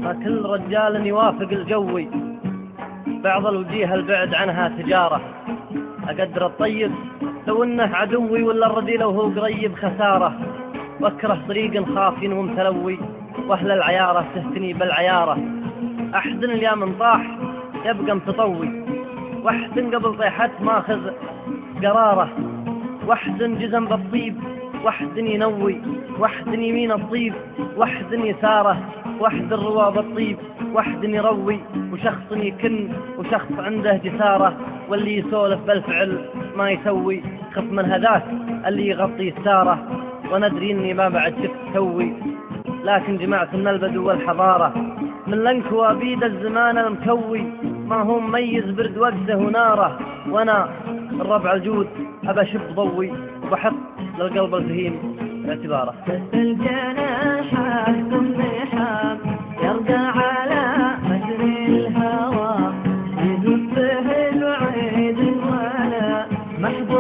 ما كل رجال يوافق الجوي، بعض الوجيه البعد عنها تجارة. أقدر الطيب لو انه عدوي، ولا الرديء لو هو قريب خسارة. واكره طريق خافي ومتلوي، واهل العيارة تهتني بالعيارة. احزن اليوم طاح يبقى متطوي، واحزن قبل طيحت ماخذ قراره. واحزن جزم بالطيب واحزن ينوي، واحزن يمين الطيب واحزن يساره. واحزن رواب الطيب واحزن يروي، وشخص يكن وشخص عنده جساره. واللي يسولف بالفعل ما يسوي، خف من هذاك اللي يغطي الساره. وندري اني ما بعد شفت سوي، لكن جمعت من البدو والحضاره. من لنكوى بيد الزمان المكوي، ما هو مميز برد وقته وناره. وانا الربع الجود ابى اشب ضوي، وبحط للقلب الفهيم اعتباره. الجناحات الضحام يرقى على مجري الهوى، يدفه الوعيد ولا محبوب